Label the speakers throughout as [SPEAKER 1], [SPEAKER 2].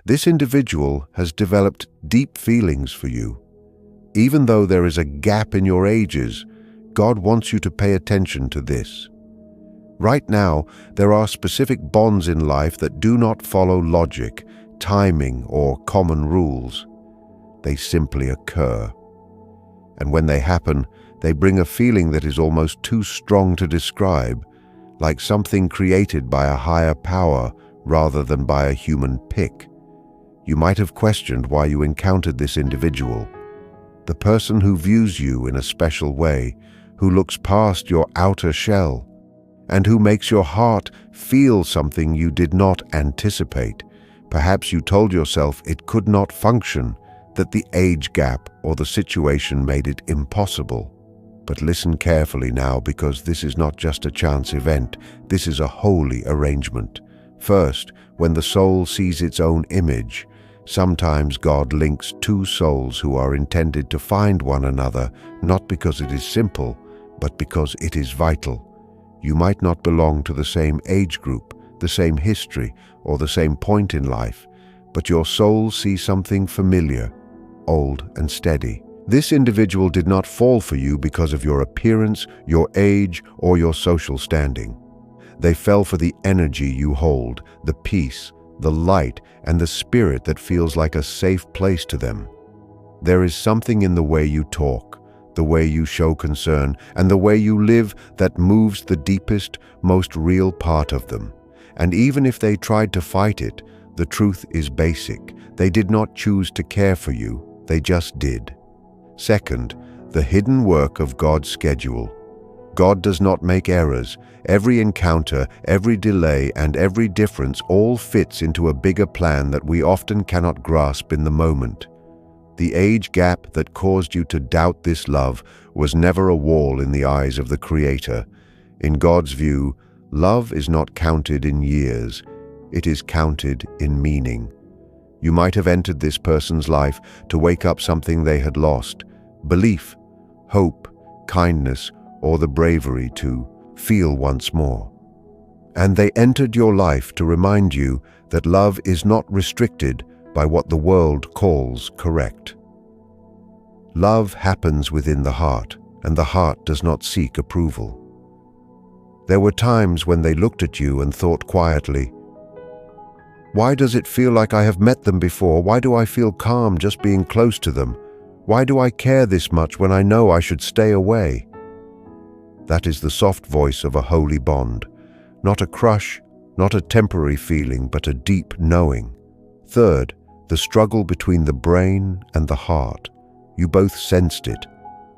[SPEAKER 1] This individual has developed deep feelings for you. Even though there is a gap in your ages, God wants you to pay attention to this. Right now, there are specific bonds in life that do not follow logic, timing, or common rules. They simply occur. And when they happen, they bring a feeling that is almost too strong to describe, like something created by a higher power rather than by a human pick. You might have questioned why you encountered this individual. The person who views you in a special way, who looks past your outer shell, and who makes your heart feel something you did not anticipate. Perhaps you told yourself it could not function, that the age gap or the situation made it impossible. But listen carefully now, because this is not just a chance event, this is a holy arrangement. First, when the soul sees its own image, sometimes God links two souls who are intended to find one another, not because it is simple, but because it is vital. You might not belong to the same age group, the same history, or the same point in life, but your soul sees something familiar, old and steady. This individual did not fall for you because of your appearance, your age, or your social standing. They fell for the energy you hold, the peace, the light, and the spirit that feels like a safe place to them. There is something in the way you talk, the way you show concern, and the way you live that moves the deepest, most real part of them. And even if they tried to fight it, the truth is basic. They did not choose to care for you, they just did. Second, the hidden work of God's schedule. God does not make errors. Every encounter, every delay, and every difference all fits into a bigger plan that we often cannot grasp in the moment. The age gap that caused you to doubt this love was never a wall in the eyes of the Creator. In God's view, love is not counted in years, it is counted in meaning. You might have entered this person's life to wake up something they had lost: belief, hope, kindness, or the bravery to feel once more. And they entered your life to remind you that love is not restricted by what the world calls correct. Love happens within the heart, and the heart does not seek approval. There were times when they looked at you and thought quietly, "Why does it feel like I have met them before? Why do I feel calm just being close to them? Why do I care this much when I know I should stay away?" That is the soft voice of a holy bond, not a crush, not a temporary feeling, but a deep knowing. Third, the struggle between the brain and the heart. You both sensed it,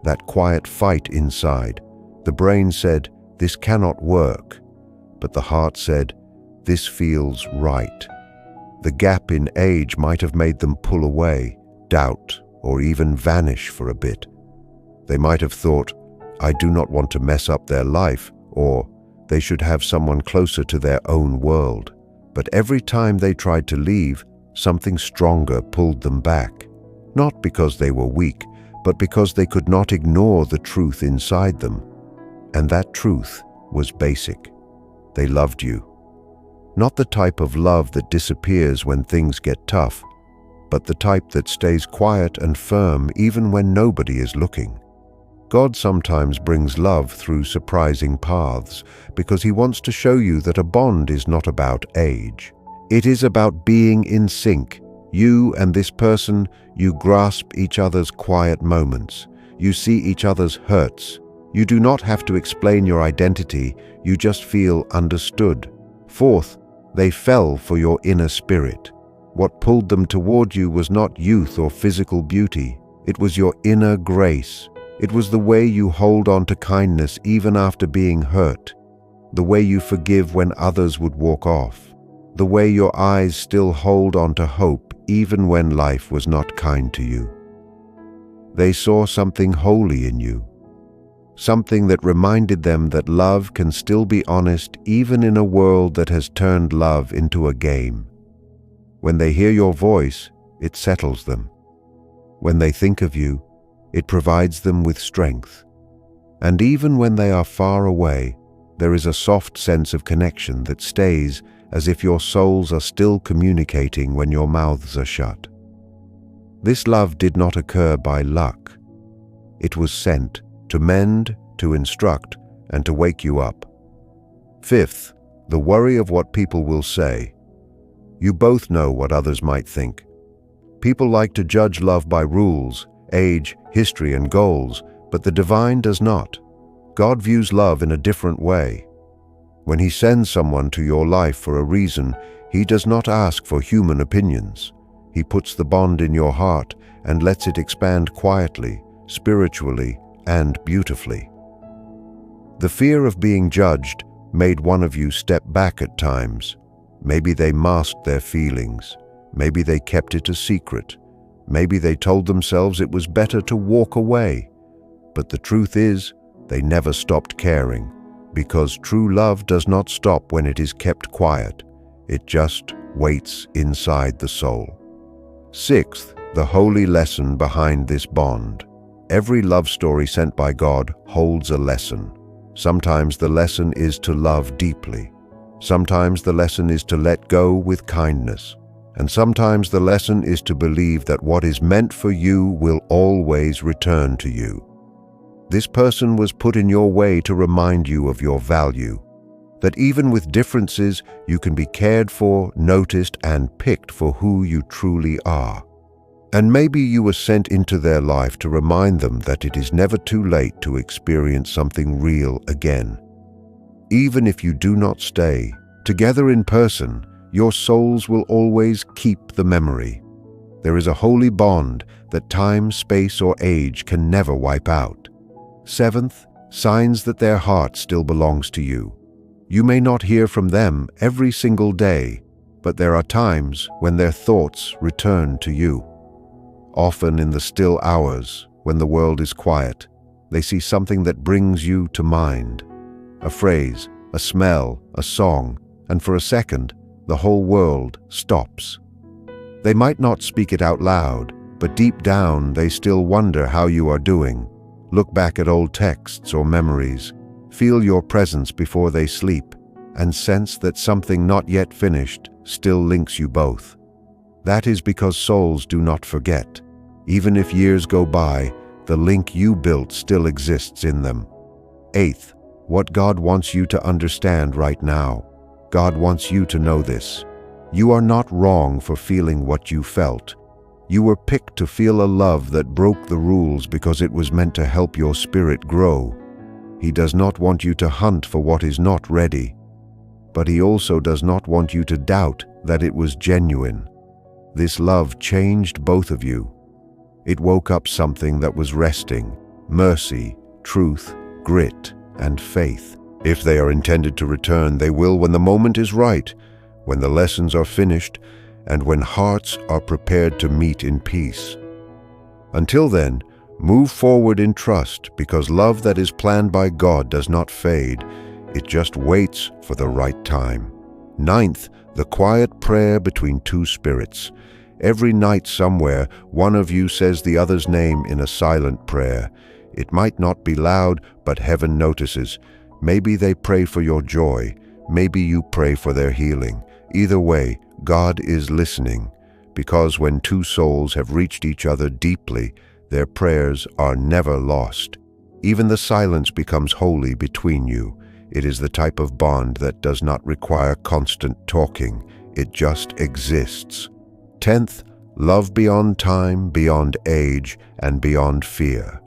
[SPEAKER 1] that quiet fight inside. The brain said, "This cannot work," but the heart said, "This feels right." The gap in age might have made them pull away, doubt, or even vanish for a bit. They might have thought, "I do not want to mess up their life," or "They should have someone closer to their own world." But every time they tried to leave, something stronger pulled them back. Not because they were weak, but because they could not ignore the truth inside them. And that truth was basic. They loved you. Not the type of love that disappears when things get tough, but the type that stays quiet and firm even when nobody is looking. God sometimes brings love through surprising paths because He wants to show you that a bond is not about age. It is about being in sync. You and this person, you grasp each other's quiet moments. You see each other's hurts. You do not have to explain your identity, you just feel understood. Fourth, they fell for your inner spirit. What pulled them toward you was not youth or physical beauty. It was your inner grace. It was the way you hold on to kindness even after being hurt. The way you forgive when others would walk off. The way your eyes still hold on to hope even when life was not kind to you. They saw something holy in you. Something that reminded them that love can still be honest even in a world that has turned love into a game. When they hear your voice, it settles them. When they think of you, it provides them with strength. And even when they are far away, there is a soft sense of connection that stays as if your souls are still communicating when your mouths are shut. This love did not occur by luck. It was sent to mend, to instruct, and to wake you up. Fifth, the worry of what people will say. You both know what others might think. People like to judge love by rules, age, history, and goals, but the divine does not. God views love in a different way. When He sends someone to your life for a reason, He does not ask for human opinions. He puts the bond in your heart and lets it expand quietly, spiritually, and beautifully. The fear of being judged made one of you step back at times. Maybe they masked their feelings. Maybe they kept it a secret. Maybe they told themselves it was better to walk away. But the truth is, they never stopped caring, because true love does not stop when it is kept quiet. It just waits inside the soul. Sixth, the holy lesson behind this bond. Every love story sent by God holds a lesson. Sometimes the lesson is to love deeply. Sometimes the lesson is to let go with kindness. And sometimes the lesson is to believe that what is meant for you will always return to you. This person was put in your way to remind you of your value, that even with differences, you can be cared for, noticed, and picked for who you truly are. And maybe you were sent into their life to remind them that it is never too late to experience something real again. Even if you do not stay together in person, your souls will always keep the memory. There is a holy bond that time, space, or age can never wipe out. Seventh, signs that their heart still belongs to you. You may not hear from them every single day, but there are times when their thoughts return to you. Often in the still hours, when the world is quiet, they see something that brings you to mind. A phrase, a smell, a song, and for a second, the whole world stops. They might not speak it out loud, but deep down they still wonder how you are doing. Look back at old texts or memories, feel your presence before they sleep, and sense that something not yet finished still links you both. That is because souls do not forget. Even if years go by, the link you built still exists in them. Eighth, what God wants you to understand right now. God wants you to know this. You are not wrong for feeling what you felt. You were picked to feel a love that broke the rules because it was meant to help your spirit grow. He does not want you to hunt for what is not ready, but He also does not want you to doubt that it was genuine. This love changed both of you. It woke up something that was resting: mercy, truth, grit, and faith. If they are intended to return, they will when the moment is right, when the lessons are finished, and when hearts are prepared to meet in peace. Until then, move forward in trust, because love that is planned by God does not fade. It just waits for the right time. Ninth, the quiet prayer between two spirits. Every night somewhere, one of you says the other's name in a silent prayer. It might not be loud, but heaven notices. Maybe they pray for your joy. Maybe you pray for their healing. Either way, God is listening, because when two souls have reached each other deeply, their prayers are never lost. Even the silence becomes holy between you. It is the type of bond that does not require constant talking. It just exists. 10th, love beyond time, beyond age, and beyond fear.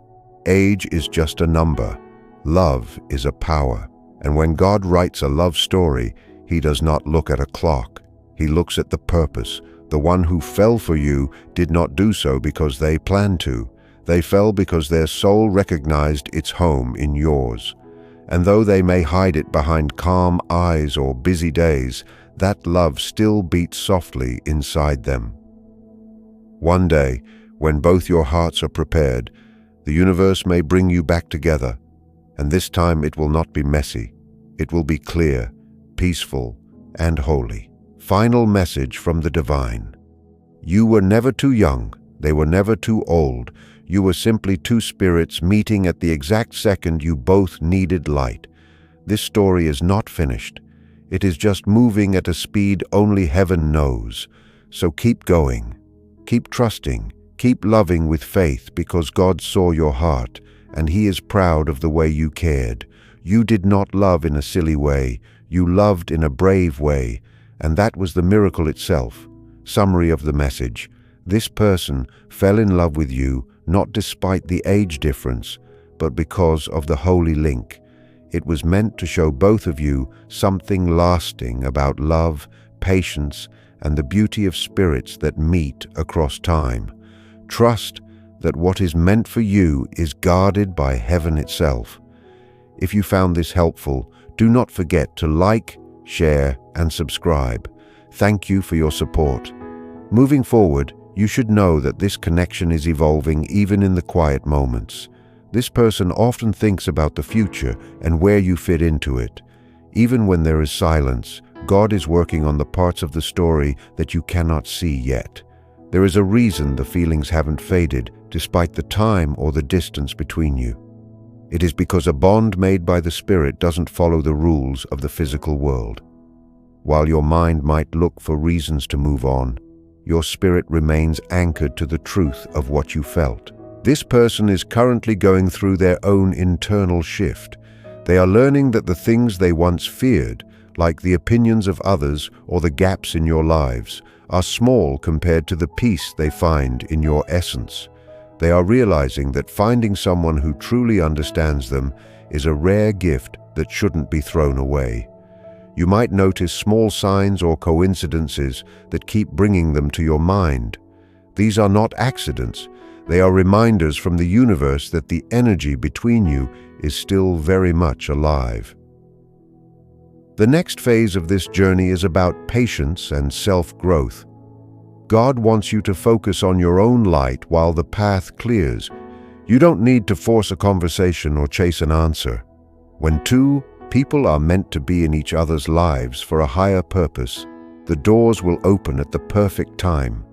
[SPEAKER 1] Age is just a number. Love is a power. And when God writes a love story, He does not look at a clock. He looks at the purpose. The one who fell for you did not do so because they planned to. They fell because their soul recognized its home in yours. And though they may hide it behind calm eyes or busy days, that love still beats softly inside them. One day, when both your hearts are prepared, the universe may bring you back together, and this time it will not be messy. It will be clear, peaceful, and holy. Final message from the divine. You were never too young. They were never too old. You were simply two spirits meeting at the exact second you both needed light. This story is not finished. It is just moving at a speed only heaven knows. So keep going, keep trusting, keep loving with faith, because God saw your heart and He is proud of the way you cared. You did not love in a silly way, you loved in a brave way, and that was the miracle itself. Summary of the message: this person fell in love with you not despite the age difference, but because of the holy link. It was meant to show both of you something lasting about love, patience, and the beauty of spirits that meet across time. Trust that what is meant for you is guarded by heaven itself. If you found this helpful, do not forget to like, share, and subscribe. Thank you for your support. Moving forward, you should know that this connection is evolving even in the quiet moments. This person often thinks about the future and where you fit into it. Even when there is silence, God is working on the parts of the story that you cannot see yet. There is a reason the feelings haven't faded, despite the time or the distance between you. It is because a bond made by the Spirit doesn't follow the rules of the physical world. While your mind might look for reasons to move on, your spirit remains anchored to the truth of what you felt. This person is currently going through their own internal shift. They are learning that the things they once feared, like the opinions of others or the gaps in your lives, are small compared to the peace they find in your essence. They are realizing that finding someone who truly understands them is a rare gift that shouldn't be thrown away. You might notice small signs or coincidences that keep bringing them to your mind. These are not accidents. They are reminders from the universe that the energy between you is still very much alive. The next phase of this journey is about patience and self-growth. God wants you to focus on your own light while the path clears. You don't need to force a conversation or chase an answer. When two people are meant to be in each other's lives for a higher purpose, the doors will open at the perfect time.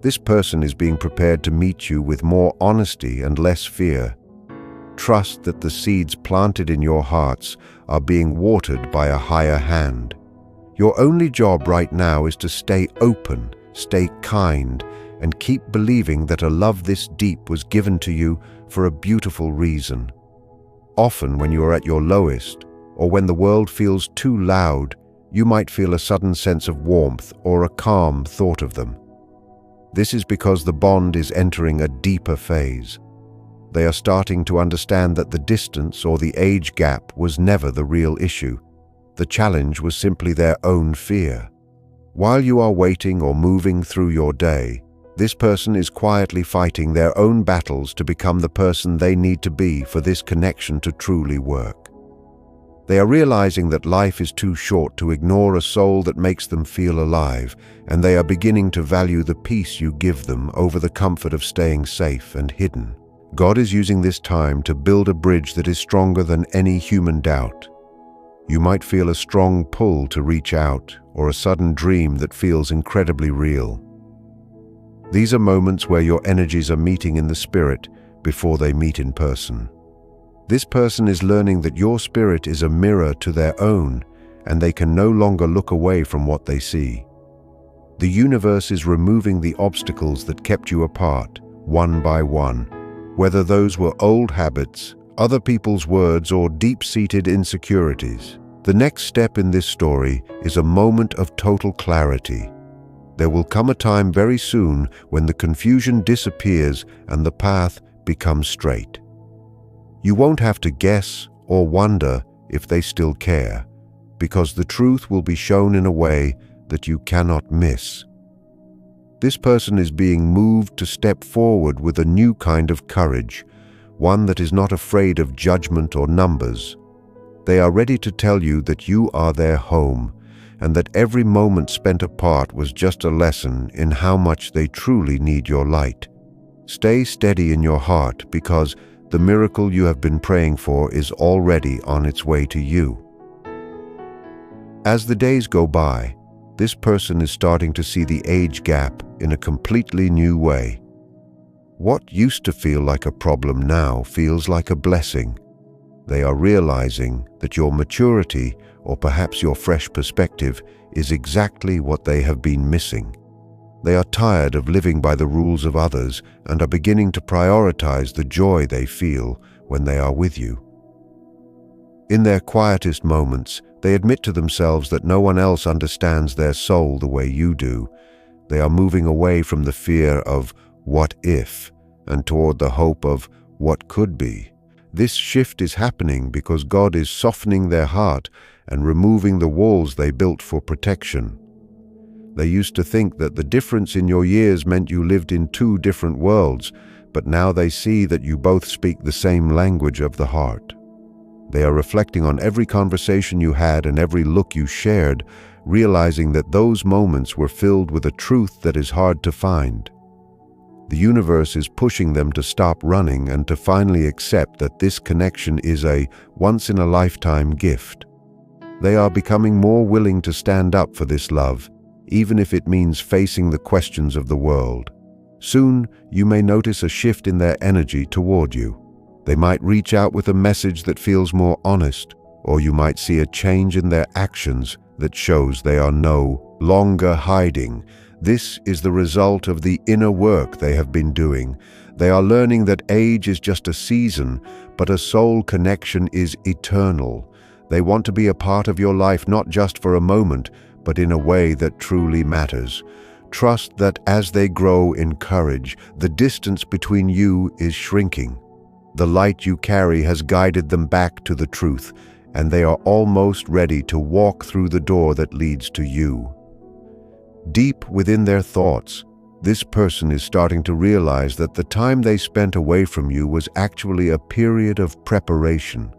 [SPEAKER 1] This person is being prepared to meet you with more honesty and less fear. Trust that the seeds planted in your hearts are being watered by a higher hand. Your only job right now is to stay open, stay kind, and keep believing that a love this deep was given to you for a beautiful reason. Often when you are at your lowest, or when the world feels too loud, you might feel a sudden sense of warmth or a calm thought of them. This is because the bond is entering a deeper phase. They are starting to understand that the distance or the age gap was never the real issue. The challenge was simply their own fear. While you are waiting or moving through your day, this person is quietly fighting their own battles to become the person they need to be for this connection to truly work. They are realizing that life is too short to ignore a soul that makes them feel alive, and they are beginning to value the peace you give them over the comfort of staying safe and hidden. God is using this time to build a bridge that is stronger than any human doubt. You might feel a strong pull to reach out, or a sudden dream that feels incredibly real. These are moments where your energies are meeting in the spirit before they meet in person. This person is learning that your spirit is a mirror to their own, and they can no longer look away from what they see. The universe is removing the obstacles that kept you apart, one by one, whether those were old habits, other people's words, or deep-seated insecurities. The next step in this story is a moment of total clarity. There will come a time very soon when the confusion disappears and the path becomes straight. You won't have to guess or wonder if they still care, because the truth will be shown in a way that you cannot miss. This person is being moved to step forward with a new kind of courage, one that is not afraid of judgment or numbers. They are ready to tell you that you are their home, and that every moment spent apart was just a lesson in how much they truly need your light. Stay steady in your heart, because the miracle you have been praying for is already on its way to you. As the days go by, this person is starting to see the age gap in a completely new way. What used to feel like a problem now feels like a blessing. They are realizing that your maturity, or perhaps your fresh perspective, is exactly what they have been missing. They are tired of living by the rules of others and are beginning to prioritize the joy they feel when they are with you. In their quietest moments, they admit to themselves that no one else understands their soul the way you do. They are moving away from the fear of what if and toward the hope of what could be. This shift is happening because God is softening their heart and removing the walls they built for protection. They used to think that the difference in your years meant you lived in two different worlds, but now they see that you both speak the same language of the heart. They are reflecting on every conversation you had and every look you shared, realizing that those moments were filled with a truth that is hard to find. The universe is pushing them to stop running and to finally accept that this connection is a once-in-a-lifetime gift. They are becoming more willing to stand up for this love, even if it means facing the questions of the world. Soon, you may notice a shift in their energy toward you. They might reach out with a message that feels more honest, or you might see a change in their actions that shows they are no longer hiding. This is the result of the inner work they have been doing. They are learning that age is just a season, but a soul connection is eternal. They want to be a part of your life not just for a moment, but in a way that truly matters. Trust that as they grow in courage, the distance between you is shrinking. The light you carry has guided them back to the truth, and they are almost ready to walk through the door that leads to you. Deep within their thoughts, this person is starting to realize that the time they spent away from you was actually a period of preparation.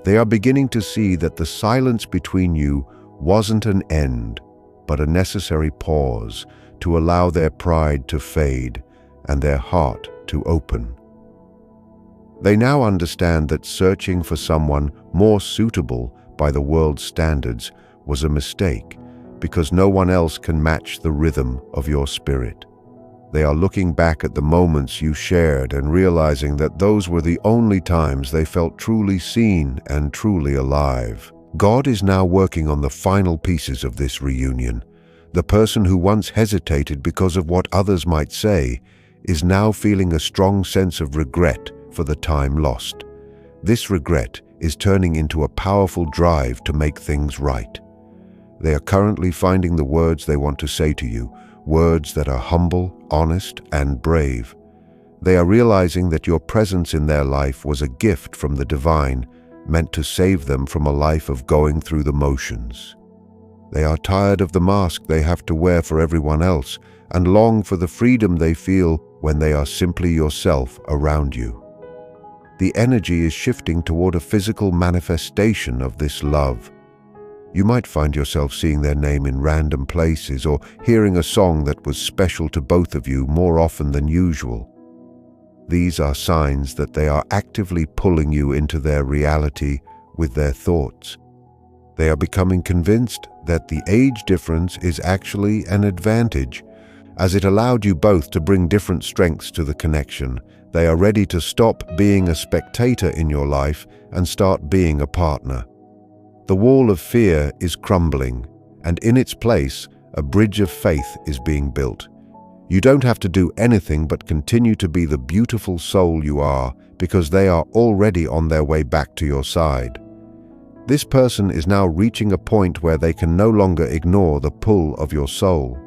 [SPEAKER 1] They are beginning to see that the silence between you wasn't an end, but a necessary pause to allow their pride to fade and their heart to open. They now understand that searching for someone more suitable by the world's standards was a mistake, because no one else can match the rhythm of your spirit. They are looking back at the moments you shared and realizing that those were the only times they felt truly seen and truly alive. God is now working on the final pieces of this reunion. The person who once hesitated because of what others might say is now feeling a strong sense of regret for the time lost. This regret is turning into a powerful drive to make things right. They are currently finding the words they want to say to you, words that are humble, honest, and brave. They are realizing that your presence in their life was a gift from the divine, meant to save them from a life of going through the motions. They are tired of the mask they have to wear for everyone else and long for the freedom they feel when they are simply yourself around you. The energy is shifting toward a physical manifestation of this love. You might find yourself seeing their name in random places or hearing a song that was special to both of you more often than usual. These are signs that they are actively pulling you into their reality with their thoughts. They are becoming convinced that the age difference is actually an advantage, as it allowed you both to bring different strengths to the connection. They are ready to stop being a spectator in your life and start being a partner. The wall of fear is crumbling, and in its place, a bridge of faith is being built. You don't have to do anything but continue to be the beautiful soul you are, because they are already on their way back to your side. This person is now reaching a point where they can no longer ignore the pull of your soul.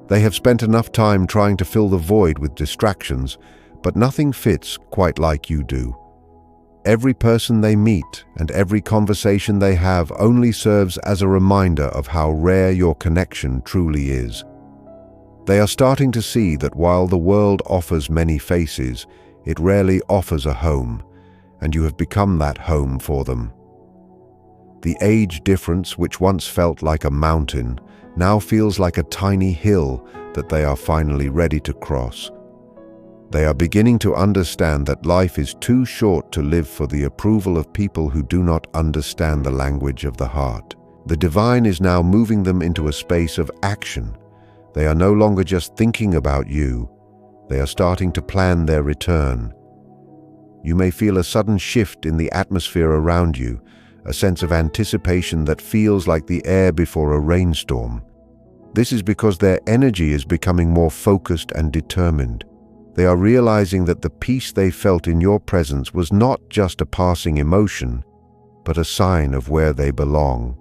[SPEAKER 1] They have spent enough time trying to fill the void with distractions, but nothing fits quite like you do. Every person they meet and every conversation they have only serves as a reminder of how rare your connection truly is. They are starting to see that while the world offers many faces, it rarely offers a home, and you have become that home for them. The age difference, which once felt like a mountain, now feels like a tiny hill that they are finally ready to cross. They are beginning to understand that life is too short to live for the approval of people who do not understand the language of the heart. The divine is now moving them into a space of action. They are no longer just thinking about you. They are starting to plan their return. You may feel a sudden shift in the atmosphere around you, a sense of anticipation that feels like the air before a rainstorm. This is because their energy is becoming more focused and determined. They are realizing that the peace they felt in your presence was not just a passing emotion, but a sign of where they belong.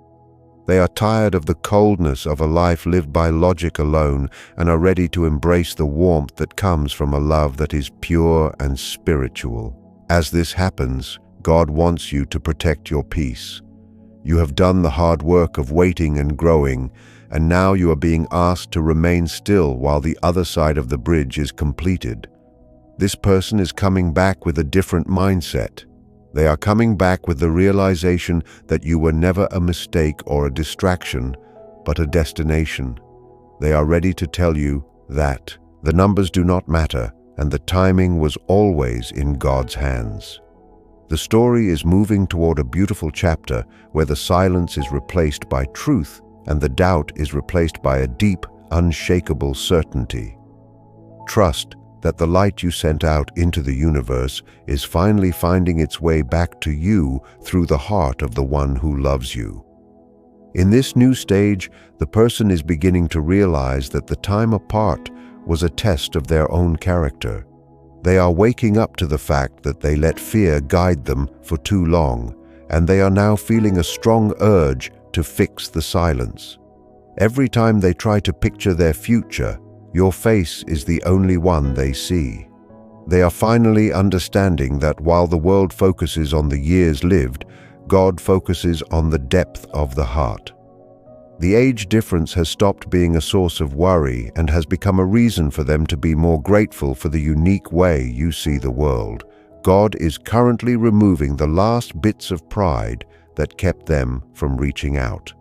[SPEAKER 1] They are tired of the coldness of a life lived by logic alone and are ready to embrace the warmth that comes from a love that is pure and spiritual. As this happens, God wants you to protect your peace. You have done the hard work of waiting and growing, and now you are being asked to remain still while the other side of the bridge is completed. This person is coming back with a different mindset. They are coming back with the realization that you were never a mistake or a distraction, but a destination. They are ready to tell you that the numbers do not matter and the timing was always in God's hands. The story is moving toward a beautiful chapter where the silence is replaced by truth and the doubt is replaced by a deep, unshakable certainty. Trust that the light you sent out into the universe is finally finding its way back to you through the heart of the one who loves you. In this new stage, the person is beginning to realize that the time apart was a test of their own character. They are waking up to the fact that they let fear guide them for too long, and they are now feeling a strong urge to fix the silence. Every time they try to picture their future, your face is the only one they see. They are finally understanding that while the world focuses on the years lived, God focuses on the depth of the heart. The age difference has stopped being a source of worry and has become a reason for them to be more grateful for the unique way you see the world. God is currently removing the last bits of pride that kept them from reaching out.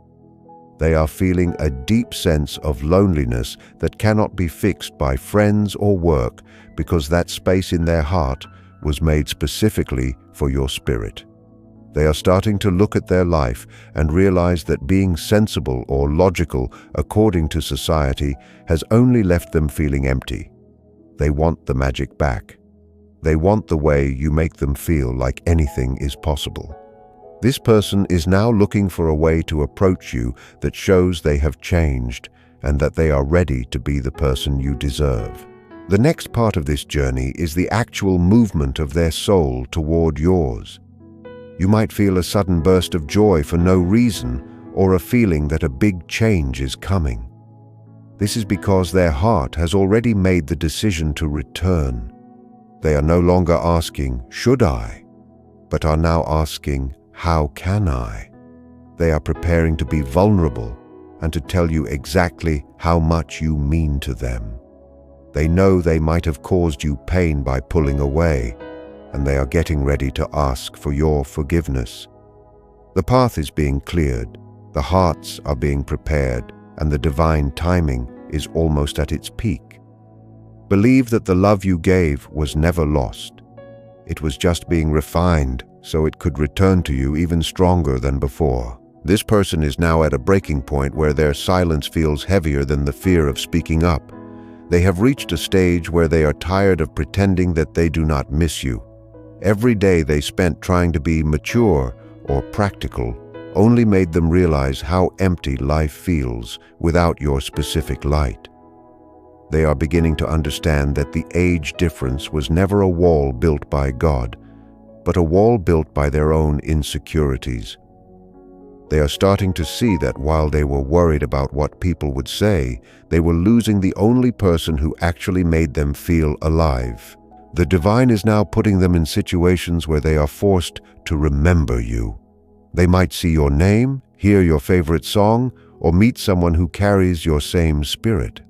[SPEAKER 1] They are feeling a deep sense of loneliness that cannot be fixed by friends or work because that space in their heart was made specifically for your spirit. They are starting to look at their life and realize that being sensible or logical according to society has only left them feeling empty. They want the magic back. They want the way you make them feel like anything is possible. This person is now looking for a way to approach you that shows they have changed and that they are ready to be the person you deserve. The next part of this journey is the actual movement of their soul toward yours. You might feel a sudden burst of joy for no reason or a feeling that a big change is coming. This is because their heart has already made the decision to return. They are no longer asking, "Should I?" but are now asking, "How can I?" They are preparing to be vulnerable and to tell you exactly how much you mean to them. They know they might have caused you pain by pulling away, and they are getting ready to ask for your forgiveness. The path is being cleared, the hearts are being prepared, and the divine timing is almost at its peak. Believe that the love you gave was never lost. It was just being refined so it could return to you even stronger than before. This person is now at a breaking point where their silence feels heavier than the fear of speaking up. They have reached a stage where they are tired of pretending that they do not miss you. Every day they spent trying to be mature or practical only made them realize how empty life feels without your specific light. They are beginning to understand that the age difference was never a wall built by God, but a wall built by their own insecurities. They are starting to see that while they were worried about what people would say, they were losing the only person who actually made them feel alive. The divine is now putting them in situations where they are forced to remember you. They might see your name, hear your favorite song, or meet someone who carries your same spirit.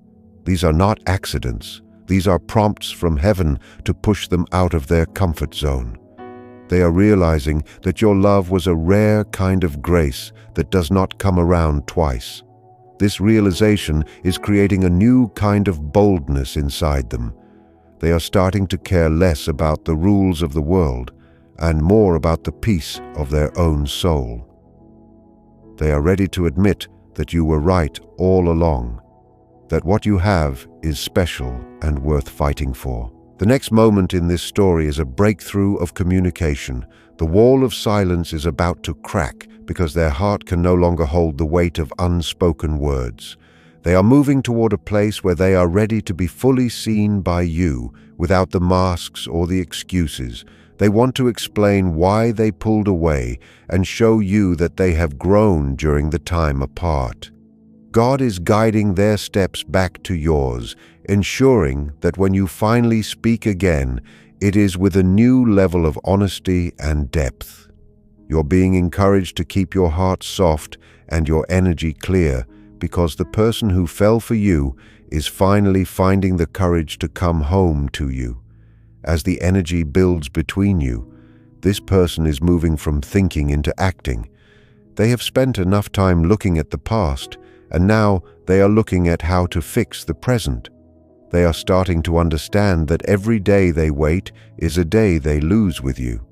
[SPEAKER 1] These are not accidents. These are prompts from heaven to push them out of their comfort zone. They are realizing that your love was a rare kind of grace that does not come around twice. This realization is creating a new kind of boldness inside them. They are starting to care less about the rules of the world and more about the peace of their own soul. They are ready to admit that you were right all along, that what you have is special and worth fighting for. The next moment in this story is a breakthrough of communication. The wall of silence is about to crack because their heart can no longer hold the weight of unspoken words. They are moving toward a place where they are ready to be fully seen by you, without the masks or the excuses. They want to explain why they pulled away and show you that they have grown during the time apart. God is guiding their steps back to yours, ensuring that when you finally speak again, it is with a new level of honesty and depth. You're being encouraged to keep your heart soft and your energy clear, because the person who fell for you is finally finding the courage to come home to you. As the energy builds between you, this person is moving from thinking into acting. They have spent enough time looking at the past, and now they are looking at how to fix the present. They are starting to understand that every day they wait is a day they lose with you.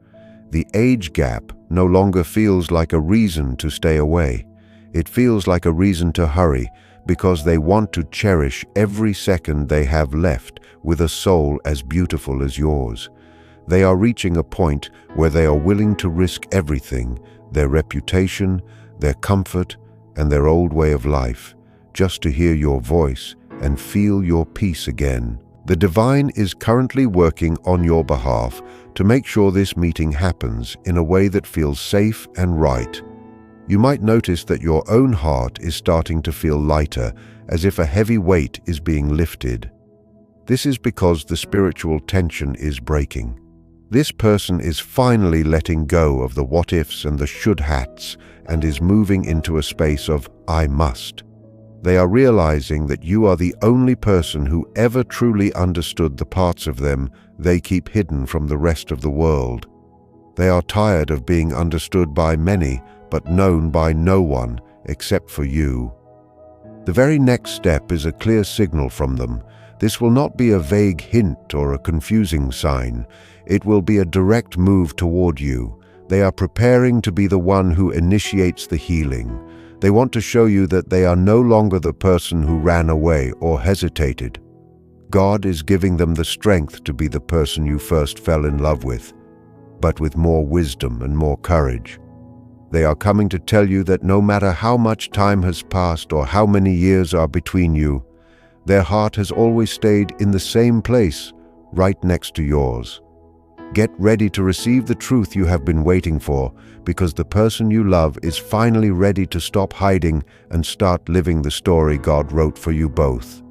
[SPEAKER 1] The age gap no longer feels like a reason to stay away. It feels like a reason to hurry, because they want to cherish every second they have left with a soul as beautiful as yours. They are reaching a point where they are willing to risk everything, their reputation, their comfort, and their old way of life, just to hear your voice and feel your peace again. The divine is currently working on your behalf to make sure this meeting happens in a way that feels safe and right. You might notice that your own heart is starting to feel lighter, as if a heavy weight is being lifted. This is because the spiritual tension is breaking. This person is finally letting go of the what-ifs and the should-hats and is moving into a space of I must. They are realizing that you are the only person who ever truly understood the parts of them they keep hidden from the rest of the world. They are tired of being understood by many, but known by no one except for you. The very next step is a clear signal from them. This will not be a vague hint or a confusing sign. It will be a direct move toward you. They are preparing to be the one who initiates the healing. They want to show you that they are no longer the person who ran away or hesitated. God is giving them the strength to be the person you first fell in love with, but with more wisdom and more courage. They are coming to tell you that no matter how much time has passed or how many years are between you, their heart has always stayed in the same place, right next to yours. Get ready to receive the truth you have been waiting for, because the person you love is finally ready to stop hiding and start living the story God wrote for you both.